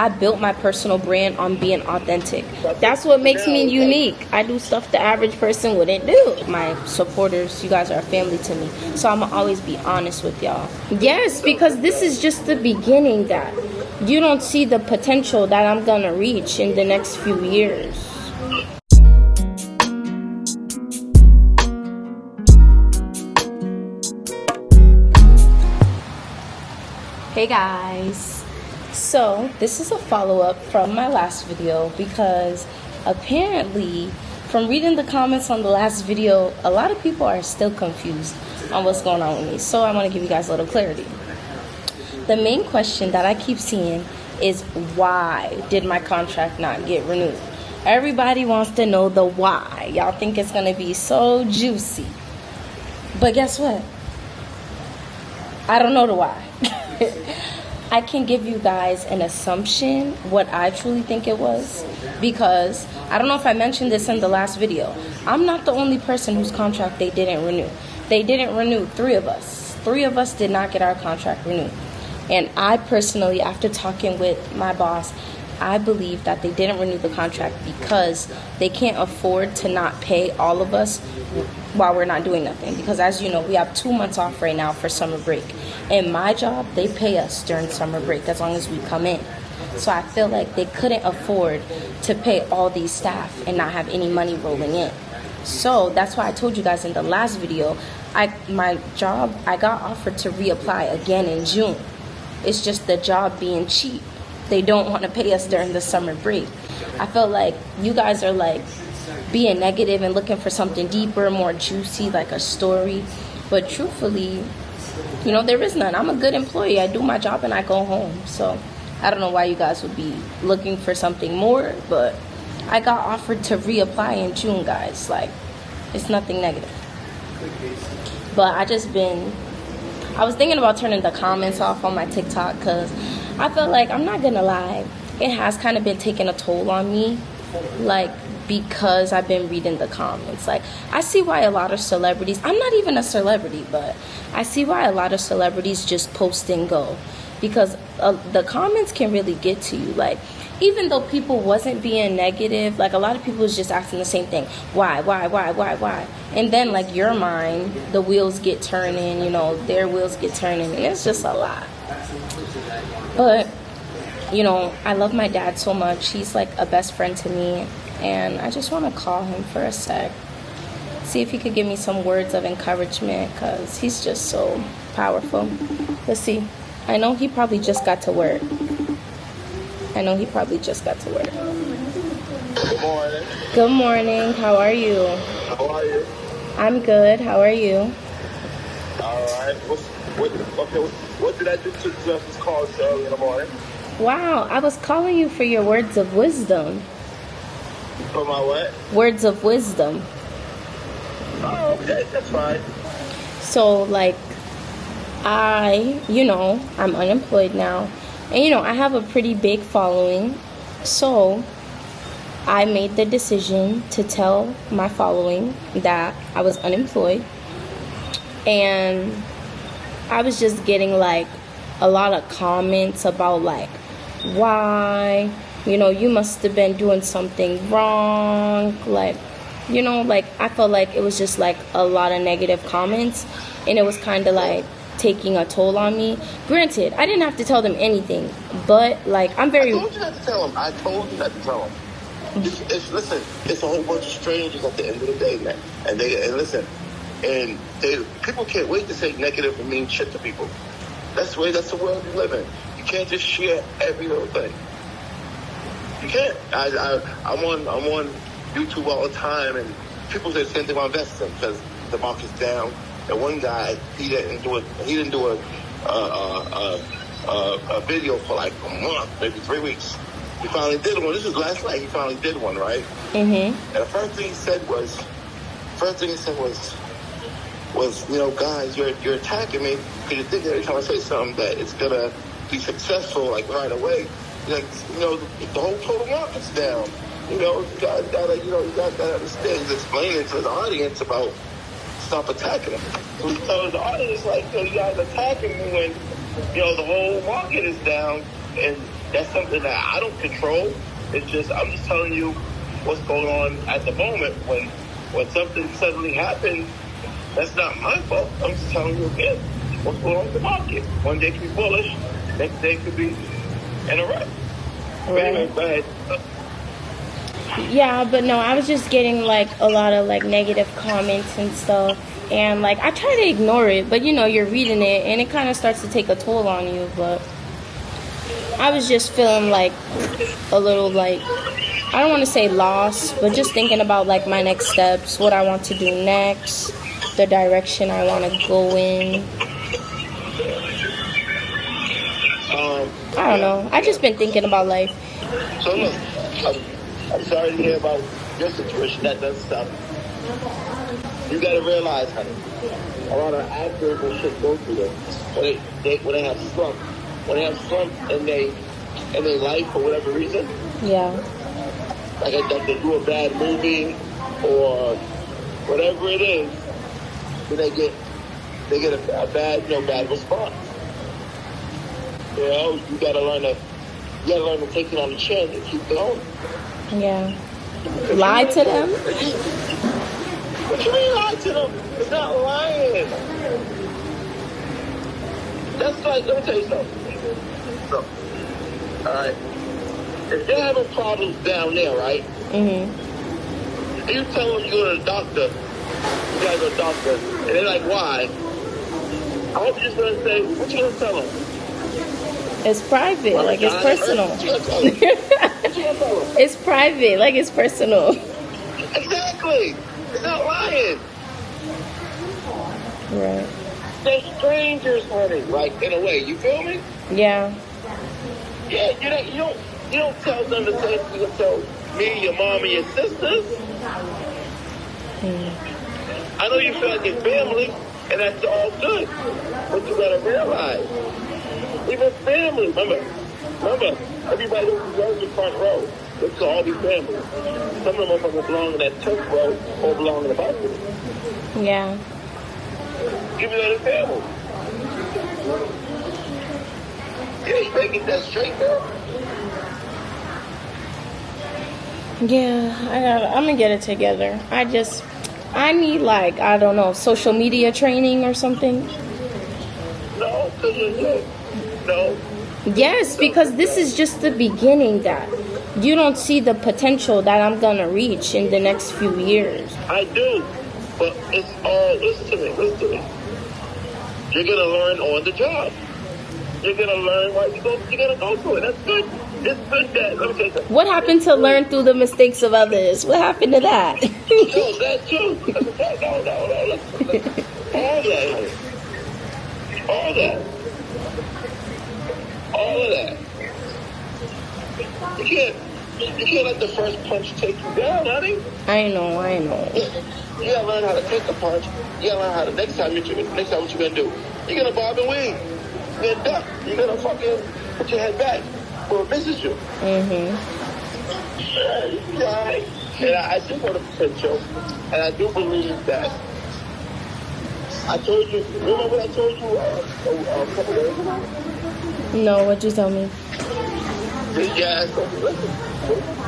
I built my personal brand on being authentic. That's what makes me unique. I do stuff the average person wouldn't do. My supporters, you guys are a family to me. So I'm gonna always be honest with y'all. Yes, because this is just the beginning, that you don't see the potential that I'm gonna reach in the next few years. Hey guys, so this is a follow-up from my last video, because apparently from reading the comments on the last video, a lot of people are still confused on what's going on with me. So I want to give you guys a little clarity. The main question that I keep seeing is, why did my contract not get renewed? Everybody wants to know the why. Y'all think it's going to be so juicy. But guess what? I don't know the why. I can give you guys an assumption what I truly think it was, because I don't know if I mentioned this in the last video. I'm not the only person whose contract they didn't renew. They didn't renew 3 of us. 3 of us did not get our contract renewed. And I personally, after talking with my boss, I believe that they didn't renew the contract because they can't afford to not pay all of us while we're not doing nothing. Because as you know, we have 2 months off right now for summer break. In my job, they pay us during summer break as long as we come in. So I feel like they couldn't afford to pay all these staff and not have any money rolling in. So that's why I told you guys in the last video, my job, I got offered to reapply again in June. It's just the job being cheap. They don't want to pay us during the summer break. I felt like you guys are like being negative and looking for something deeper, more juicy, like a story. But truthfully, you know, there is none. I'm a good employee. I do my job and I go home. So I don't know why you guys would be looking for something more, but I got offered to reapply in June, guys. Like, it's nothing negative. But I was thinking about turning the comments off on my TikTok, because I felt like, I'm not gonna lie, it has kind of been taking a toll on me, like, because I've been reading the comments. Like, I see why a lot of celebrities, I'm not even a celebrity, but I see why a lot of celebrities just post and go, because the comments can really get to you. Like, even though people wasn't being negative, like, a lot of people was just asking the same thing. Why? And then, like, your mind, the wheels get turning, you know, their wheels get turning, and it's just a lot. But, you know, I love my dad so much. He's like a best friend to me, and I just want to call him for a sec. See if he could give me some words of encouragement, because he's just so powerful. Let's see. I know he probably just got to work. Good morning. Good morning. How are you? How are you? I'm good. How are you? All right. What did I do to deserve this call so early in the morning? Wow, I was calling you for your words of wisdom. For my what? Words of wisdom. Oh, okay. That's fine. So, like, I'm unemployed now. And, I have a pretty big following. So, I made the decision to tell my following that I was unemployed. And I was just getting, like, a lot of comments about, like, why, you must have been doing something wrong. Like, I felt like it was just, like, a lot of negative comments. And it was kind of, like, taking a toll on me. Granted, I didn't have to tell them anything, but like I'm very. I told you not to tell them. Listen, it's a whole bunch of strangers at the end of the day, man. And people can't wait to say negative and mean shit to people. That's the world we live in. You can't just share every little thing. You can't. I'm on YouTube all the time, and people say the same thing about investing because the market's down. And one guy, he didn't do a video for like a month, maybe 3 weeks. He finally did one. This is last night. He finally did one, right? Mm-hmm. And the first thing he said was, guys, you're attacking me because you think every time I say something that it's gonna be successful, like right away. Like, the whole total market's down. You guys gotta understand. He's explaining to his audience about. Stop attacking them. So the audience is like, you guys attacking me when, the whole market is down and That's something that I don't control. It's just I'm just telling you what's going on at the moment. When something suddenly happens, that's not my fault. I'm just telling you again what's going on in the market. One day could be bullish, next day could be in a rut. Right. Anyway, go ahead. Yeah, but no, I was just getting like a lot of like negative comments and stuff. And like I try to ignore it, but you know, you're reading it and it kind of starts to take a toll on you. But I was just feeling like a little like, I don't want to say lost, but just thinking about like my next steps, what I want to do next, the direction I want to go in. I don't know. I just been thinking about life. So look, I'm sorry to hear about your situation. That doesn't stop. You got to realize, honey, a lot of actors and shit go through this when they have slump. When they have slump in their life for whatever reason. Yeah. Like they do a bad movie or whatever it is, then they get a bad response. You know, you gotta learn to take it on the chin and keep going. Yeah. Lie to them? What you mean lie to them? It's not lying. That's like, let me tell you something. So, all right. If they're having problems down there, right? Mm-hmm. And you tell them you go to the doctor, you gotta go to the doctor, and they're like, why? I hope you're just gonna say, what you gonna tell them? It's private, like it's personal. It's private, like it's personal. Exactly. It's not lying. Right. They're strangers, honey. Like in a way, you feel me? Yeah. Yeah, you don't tell them the same thing you tell me, your mom, and your sisters. I know you feel like it's family, and that's all good. But you gotta realize, even family, remember, everybody who goes in the front row, they could all be family. Some of them motherfuckers belong in that turf row or belong in the balcony. Yeah. Even though they're family. Yeah, you better get that straight, girl. Yeah, I'm gonna get it together. I need like, I don't know, social media training or something. No, because you're good. No. Yes, because this is just the beginning, Dad. You don't see the potential that I'm gonna reach in the next few years. I do, but it's all, listen to me. You're gonna learn on the job. You're gonna learn while you're gonna go through it. That's good. It's good that, let me tell you something. What happened to learn through the mistakes of others? What happened to that? No, that's true. No, listen. All of that. You can't let the first punch take you down, honey. I know. You gotta learn how to take the punch. You gotta learn how to next time what you gonna do. You're gonna bob and weave. You're gonna duck. You're gonna fucking put your head back where it misses you. Mm-hmm. And I do want the potential, and I do believe that. I told you. Remember what I told you a couple days ago? No, what'd you tell me? Yeah, listen.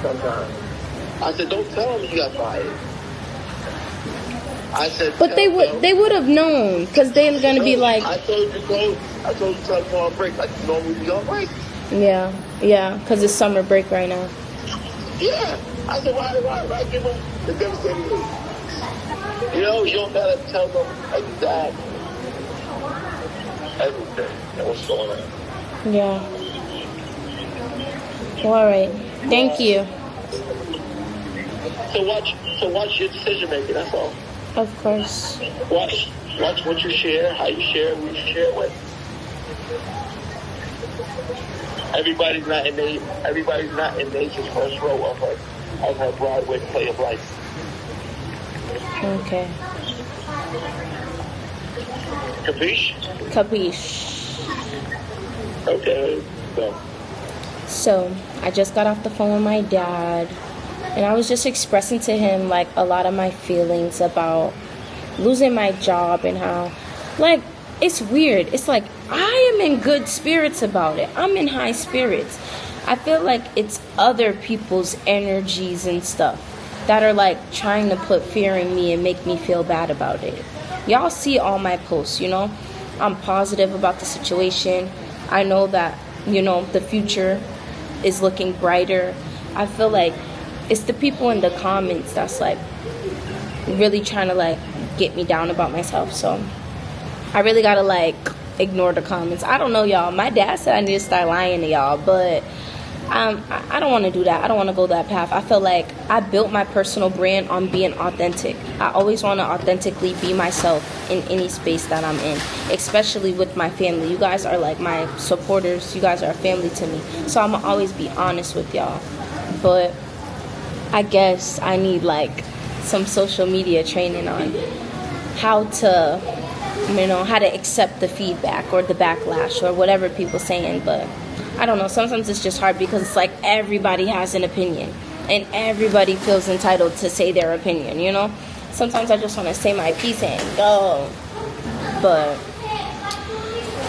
Sometimes I said, don't tell them you got fired. I said, but they would have known, because they're gonna be like. I told you to go on break like you normally be on break. Yeah, because it's summer break right now. Yeah, I said, why give them the devastating news? You know, you don't gotta tell them exactly everything and what's going on. Yeah. Well, all right. Thank you. So watch your decision making. That's all. Of course. Watch what you share, how you share, who you share with. Everybody's not in nature's first row of her Broadway play of life. Okay. Capiche? Okay. So, I just got off the phone with my dad, and I was just expressing to him, like, a lot of my feelings about losing my job and how, like, it's weird. It's like, I am in good spirits about it. I'm in high spirits. I feel like it's other people's energies and stuff that are like trying to put fear in me and make me feel bad about it. Y'all see all my posts, you know? I'm positive about the situation. I know that, you know, the future is looking brighter. I feel like it's the people in the comments that's like really trying to like get me down about myself. So I really gotta like ignore the comments. I don't know, y'all. My dad said I need to start lying to y'all, but I don't want to do that. I don't want to go that path. I feel like I built my personal brand on being authentic. I always want to authentically be myself in any space that I'm in, especially with my family. You guys are like my supporters. You guys are family to me. So I'm going to always be honest with y'all. But I guess I need like some social media training on how to, you know, how to accept the feedback or the backlash or whatever people saying. But I don't know, sometimes it's just hard because it's like everybody has an opinion and everybody feels entitled to say their opinion, you know? Sometimes I just want to say my piece and go. But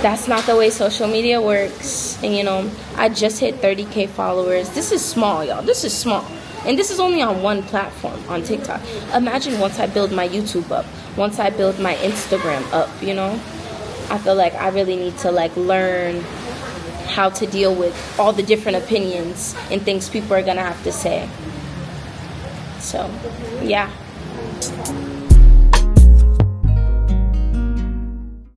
that's not the way social media works. And, you know, I just hit 30K followers. This is small, y'all. This is small. And this is only on one platform, on TikTok. Imagine once I build my YouTube up, once I build my Instagram up, you know? I feel like I really need to, like, learn how to deal with all the different opinions and things people are gonna have to say. So, yeah.